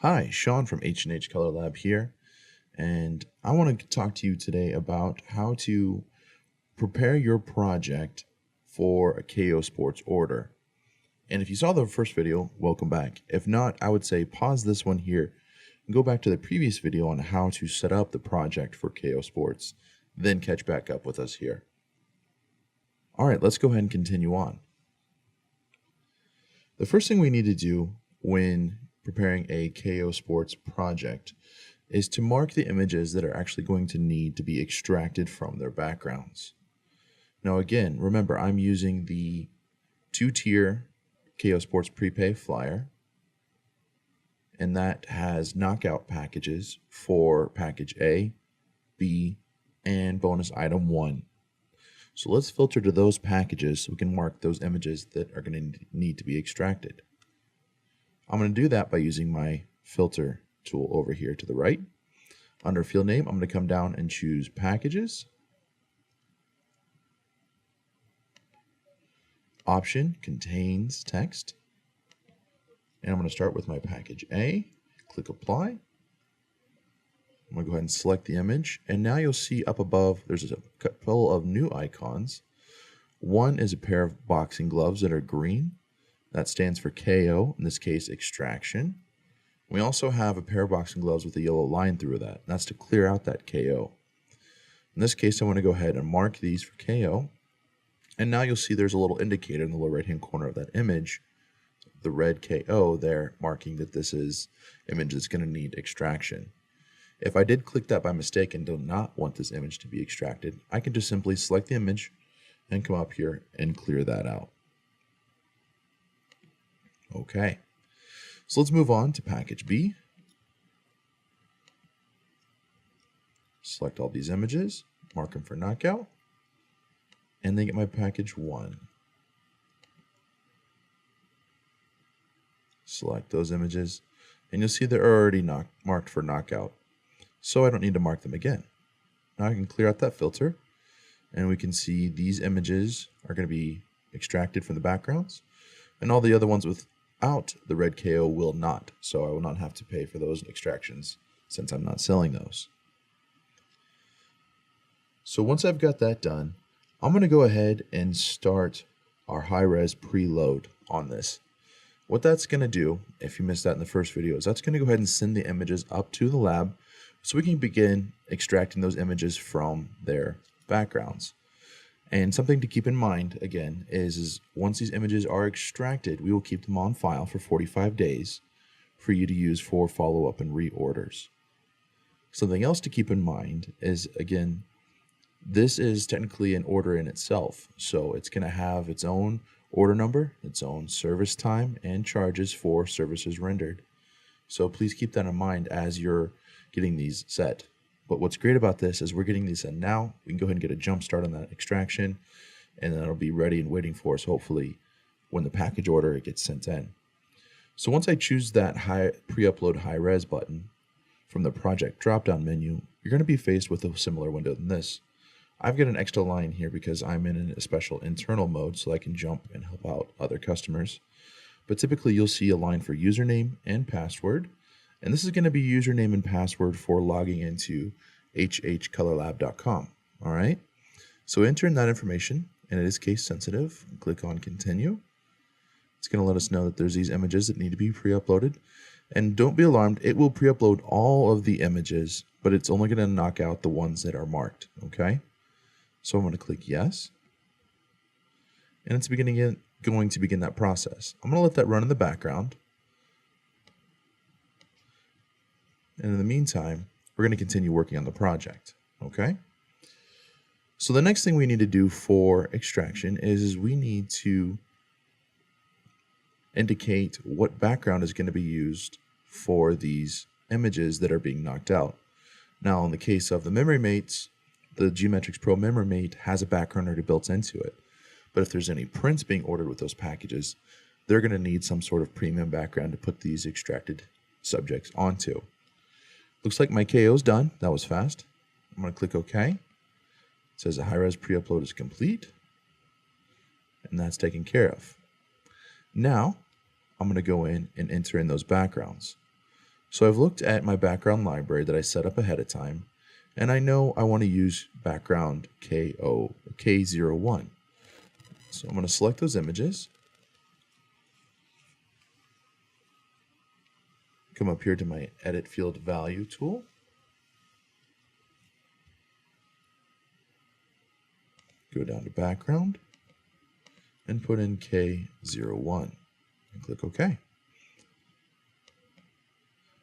Hi, Sean from H&H Color Lab here, and I want to talk to you today about how to prepare your project for a KO Sports order. And if you saw the first video, welcome back. If not, I would say pause this one here and go back to the previous video on how to set up the project for KO Sports, then catch back up with us here. All right, let's go ahead and continue on. The first thing we need to do when preparing a KO Sports project is to mark the images that are actually going to need to be extracted from their backgrounds. Now again, remember I'm using the two-tier KO Sports prepay flyer, and that has knockout packages for package A, B, and bonus item 1. So let's filter to those packages so we can mark those images that are going to need to be extracted. I'm going to do that by using my filter tool over here to the right. Under field name, I'm going to come down and choose packages. Option contains text. And I'm going to start with my package A. Click apply. I'm going to go ahead and select the image. And now you'll see up above there's a couple of new icons. One is a pair of boxing gloves that are green. That stands for KO, in this case, extraction. We also have a pair of boxing gloves with a yellow line through that. That's to clear out that KO. In this case, I want to go ahead and mark these for KO. And now you'll see there's a little indicator in the lower right-hand corner of that image, the red KO there, marking that this is image that's going to need extraction. If I did click that by mistake and do not want this image to be extracted, I can just simply select the image and come up here and clear that out. Okay, so let's move on to package B. Select all these images, mark them for knockout, and then get my package 1. Select those images, and you'll see they're already marked for knockout, so I don't need to mark them again. Now I can clear out that filter, and we can see these images are going to be extracted from the backgrounds, and all the other ones without the red KO will not, so I will not have to pay for those extractions since I'm not selling those. So once I've got that done, I'm going to go ahead and start our high-res preload on this. What that's going to do, if you missed that in the first video, is that's going to go ahead and send the images up to the lab so we can begin extracting those images from their backgrounds. And something to keep in mind, again, is once these images are extracted, we will keep them on file for 45 days for you to use for follow-up and reorders. Something else to keep in mind is, again, this is technically an order in itself. So it's going to have its own order number, its own service time, and charges for services rendered. So please keep that in mind as you're getting these set. But what's great about this is we're getting these in now. We can go ahead and get a jump start on that extraction, and then it'll be ready and waiting for us, hopefully, when the package order it gets sent in. So once I choose that pre-upload high-res button from the project drop-down menu, you're going to be faced with a similar window than this. I've got an extra line here because I'm in a special internal mode so I can jump and help out other customers. But typically you'll see a line for username and password. And this is going to be username and password for logging into hhcolorlab.com. All right. So enter in that information, and it is case sensitive. Click on continue. It's going to let us know that there's these images that need to be pre-uploaded. And don't be alarmed, it will pre-upload all of the images, but it's only going to knock out the ones that are marked. Okay. So I'm going to click yes. And it's going to begin that process. I'm going to let that run in the background. And in the meantime, we're going to continue working on the project, okay? So the next thing we need to do for extraction is we need to indicate what background is going to be used for these images that are being knocked out. Now, in the case of the memory mates, the Geometrix Pro memory mate has a background already built into it. But if there's any prints being ordered with those packages, they're going to need some sort of premium background to put these extracted subjects onto. Looks like my KO is done. That was fast. I'm going to click OK. It says the high-res pre-upload is complete. And that's taken care of. Now, I'm going to go in and enter in those backgrounds. So I've looked at my background library that I set up ahead of time, and I know I want to use background K01. So I'm going to select those images, come up here to my Edit Field Value tool, go down to Background, and put in K01, and click OK.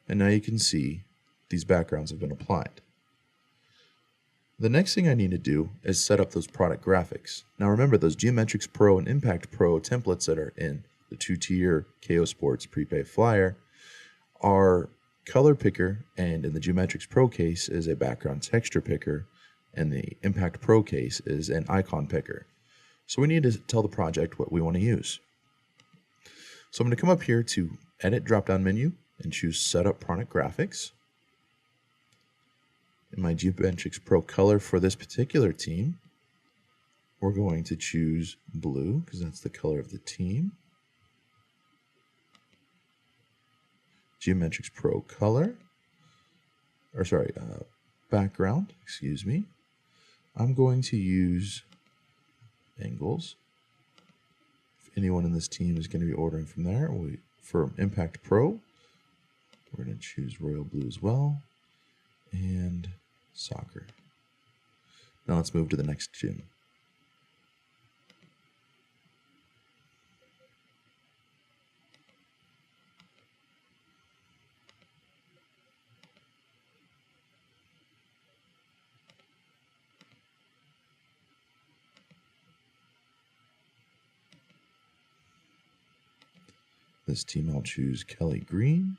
And now you can see these backgrounds have been applied. The next thing I need to do is set up those product graphics. Now remember, those Geometrics Pro and Impact Pro templates that are in the 2-tier KO Sports Prepay Flyer are color picker, and in the Geometrics Pro case is a background texture picker, and the Impact Pro case is an icon picker. So we need to tell the project what we want to use. So I'm going to come up here to Edit drop-down menu and choose Setup Product Graphics. In my Geometrics Pro color for this particular team, we're going to choose blue because that's the color of the team. Geometrics Pro color, background, excuse me. I'm going to use angles. If anyone in this team is going to be ordering from there, for Impact Pro, we're going to choose royal blue as well, and soccer. Now let's move to the next gym. This team I'll choose Kelly Green,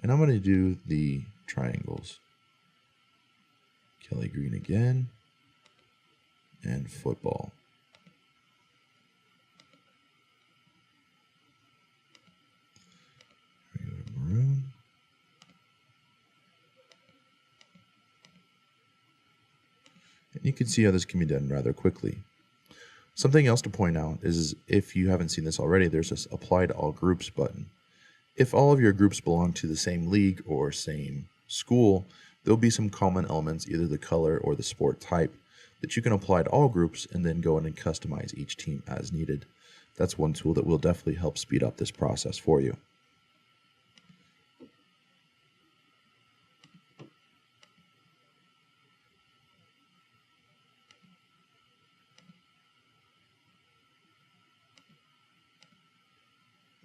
and I'm going to do the triangles. Kelly Green again, and football. We go to maroon. And you can see how this can be done rather quickly. Something else to point out is, if you haven't seen this already, there's this Apply to All Groups button. If all of your groups belong to the same league or same school, there'll be some common elements, either the color or the sport type, that you can apply to all groups and then go in and customize each team as needed. That's one tool that will definitely help speed up this process for you.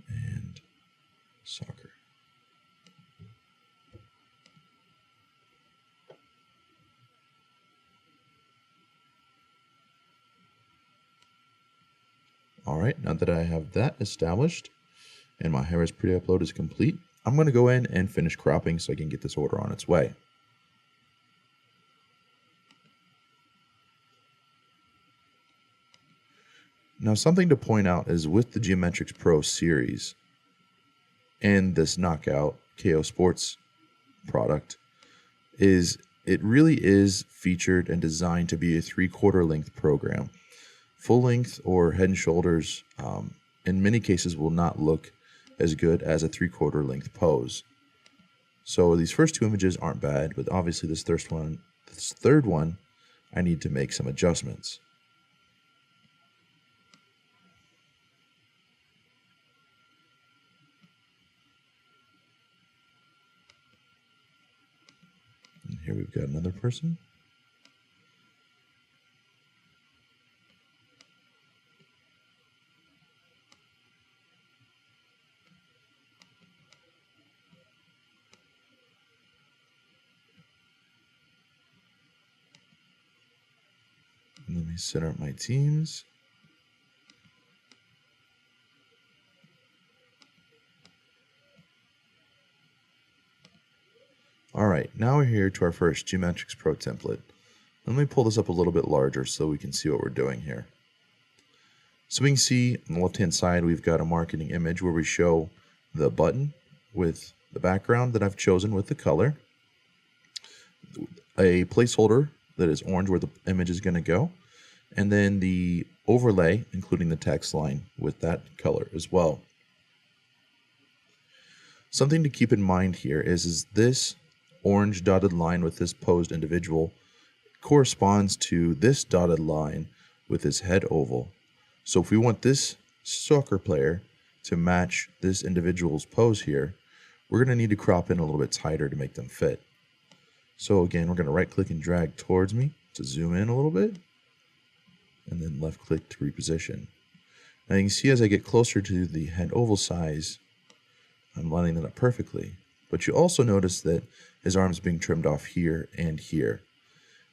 And soccer. All right, now that I have that established and my high-res pre-upload is complete, I'm going to go in and finish cropping so I can get this order on its way. Now, something to point out is with the Geometrics Pro series and this Knockout KO Sports product, is it really is featured and designed to be a 3/4 length program. Full length or head and shoulders in many cases will not look as good as a 3/4 length pose. So these first two images aren't bad, but obviously this third one, I need to make some adjustments. And here we've got another person. And let me center up my teams. All right, now we're here to our first Geometrics Pro template. Let me pull this up a little bit larger so we can see what we're doing here. So we can see on the left-hand side, we've got a marketing image where we show the button with the background that I've chosen with the color, a placeholder that is orange where the image is going to go, and then the overlay, including the text line with that color as well. Something to keep in mind here is this orange dotted line with this posed individual corresponds to this dotted line with his head oval. So if we want this soccer player to match this individual's pose here, we're going to need to crop in a little bit tighter to make them fit. So again, we're going to right click and drag towards me to zoom in a little bit, and then left click to reposition. Now you can see as I get closer to the head oval size, I'm lining it up perfectly. But you also notice that his arm's being trimmed off here and here.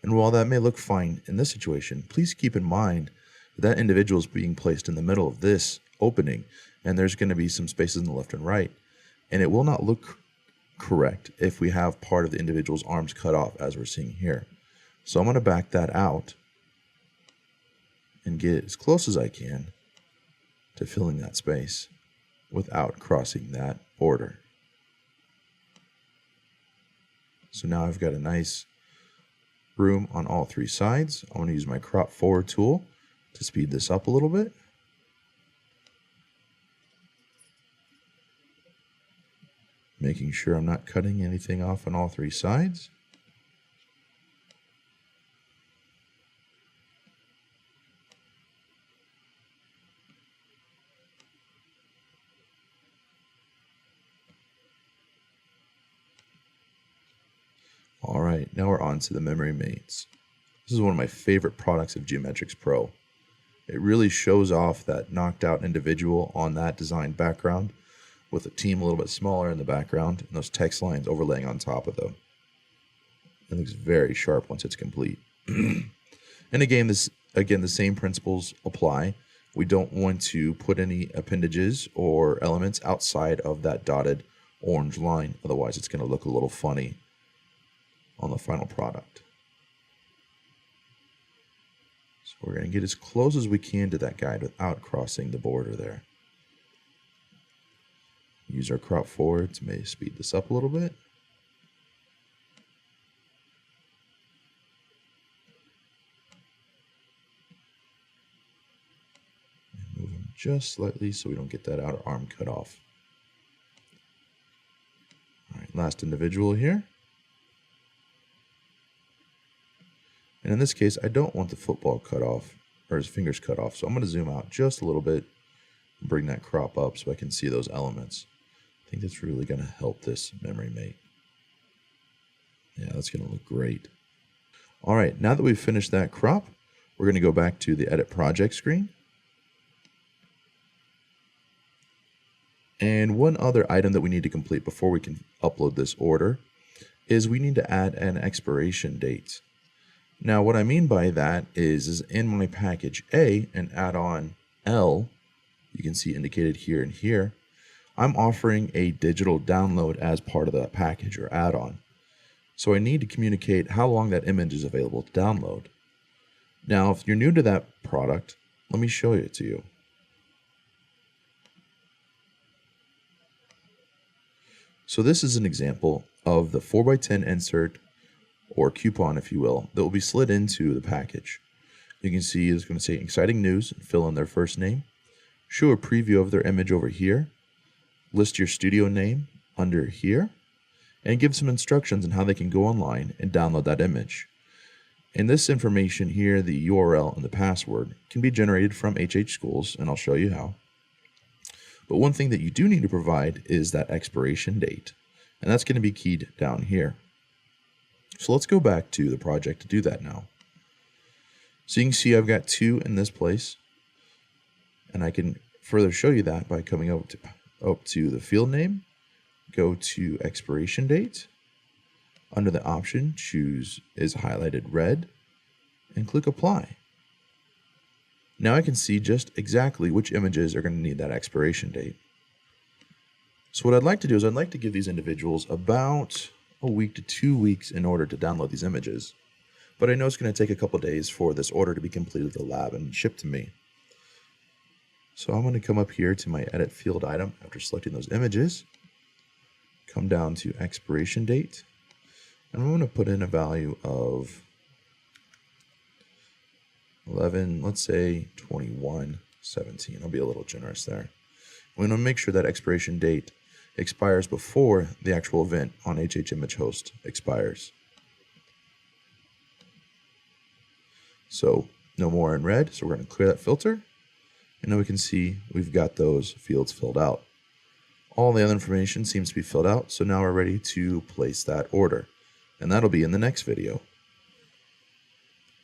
And while that may look fine in this situation, please keep in mind that individual is being placed in the middle of this opening, and there's going to be some spaces in the left and right. And it will not look correct if we have part of the individual's arms cut off, as we're seeing here. So I'm going to back that out and get as close as I can to filling that space without crossing that border. So now I've got a nice room on all three sides. I want to use my crop forward tool to speed this up a little bit. Making sure I'm not cutting anything off on all three sides. All right, now we're on to the memory mates. This is one of my favorite products of Geometrics Pro. It really shows off that knocked out individual on that design background with a team a little bit smaller in the background and those text lines overlaying on top of them. It looks very sharp once it's complete. And again, the same principles apply. We don't want to put any appendages or elements outside of that dotted orange line. Otherwise, it's going to look a little funny on the final product. So we're going to get as close as we can to that guide without crossing the border there. Use our crop forward to maybe speed this up a little bit. And move him just slightly so we don't get that outer arm cut off. All right, last individual here. And in this case, I don't want the football cut off, or his fingers cut off. So I'm going to zoom out just a little bit and bring that crop up so I can see those elements. I think that's really going to help this memory mate. Yeah, that's going to look great. All right, now that we've finished that crop, we're going to go back to the Edit Project screen. And one other item that we need to complete before we can upload this order is we need to add an expiration date. Now, what I mean by that is in my package A and add-on L, you can see indicated here and here, I'm offering a digital download as part of that package or add-on. So I need to communicate how long that image is available to download. Now, if you're new to that product, let me show it to you. So this is an example of the 4x10 insert, or coupon, if you will, that will be slid into the package. You can see it's going to say exciting news, fill in their first name, show a preview of their image over here, list your studio name under here, and give some instructions on how they can go online and download that image. And this information here, the URL and the password, can be generated from HH Schools, and I'll show you how. But one thing that you do need to provide is that expiration date, and that's going to be keyed down here. So let's go back to the project to do that now. So you can see I've got 2 in this place, and I can further show you that by coming up to the field name, go to expiration date. Under the option, choose is highlighted red, and click apply. Now I can see just exactly which images are going to need that expiration date. So what I'd like to do is I'd like to give these individuals about a week to 2 weeks in order to download these images. But I know it's going to take a couple days for this order to be completed at the lab and shipped to me. So I'm going to come up here to my edit field item after selecting those images, come down to expiration date, and I'm going to put in a value of 11, let's say 21/17. I'll be a little generous there. We want to make sure that expiration date expires before the actual event on HHImageHost expires. So no more in red, so we're going to clear that filter. And now we can see we've got those fields filled out. All the other information seems to be filled out, so now we're ready to place that order. And that'll be in the next video.